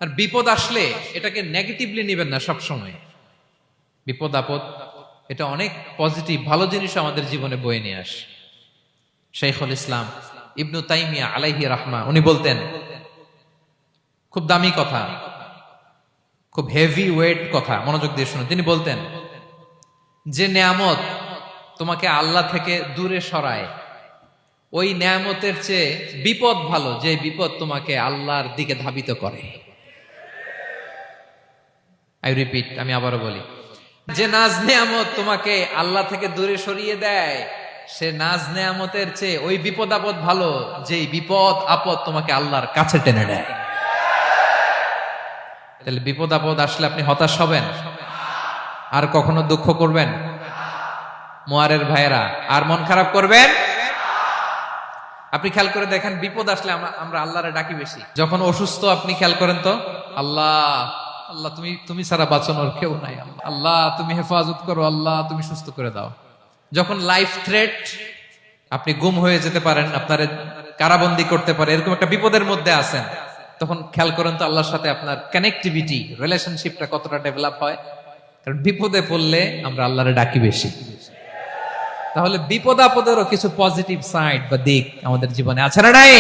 আর বিপদ আসলে এটাকে নেগেটিভলি নেবেন না সব সময়। বিপদ আপদ এটা অনেক পজিটিভ ভালো জিনিস আমাদের জীবনে বয়ে নিয়ে আসে। শাইখুল ইসলাম ইবনু তাইমিয়া আলাইহি রাহমা উনি বলতেন, খুব দামি কথা, খুব হেভি ওয়েট কথা, মনোযোগ দিয়ে শুনুন। তিনি বলতেন, যে নেয়ামত তোমাকে আল্লাহ থেকে দূরে সরায়, ওই নেয়ামতের চেয়ে বিপদ ভালো, যে বিপদ তোমাকে আল্লাহর দিকে ধাবিত করে। আই রিপিট, আমি আবারও বলি, যে নাজ নেয়ামত তোমাকে আল্লাহ থেকে দূরে সরিয়ে দেয়, সে নাজ নেয়ামতের চেয়ে ওই বিপদ আপদ ভালো, যে বিপদ আপদ তোমাকে আল্লাহর কাছে টেনে নেয়। তাহলে বিপদ আপদ আসলে আপনি হতাশ হবেন? আর কখনো দুঃখ করবেন? মোয়ারের ভাইয়েরা, আর মন খারাপ করবেন? আপনি খেয়াল করে দেখেন, বিপদ আসলে আমরা আল্লাহরে ডাকি বেশি। যখন অসুস্থ আপনি খেয়াল করেন তো, আল্লাহ আল্লাহ তুমি ছাড়া বাঁচানোর কেউ নাই, আল্লাহ তুমি হেফাজত করো, আল্লাহ তুমি সুস্থ করে দাও। যখন লাইফ থ্রেট, আপনি গুম হয়ে যেতে পারেন, আপনার কারাবন্দি করতে পারে, এরকম একটা বিপদের মধ্যে আছেন, তখন খেয়াল করেন তো আল্লাহর সাথে আপনার কানেক্টিভিটি, রিলেশনশিপটা কতটা ডেভেলপ হয়। কারণ বিপদে পড়লে আমরা আল্লাহরে ডাকি বেশি। তাহলে বিপদ আপদেরও কিছু পজিটিভ সাইড বা দিক আমাদের জীবনে আছে না নাই?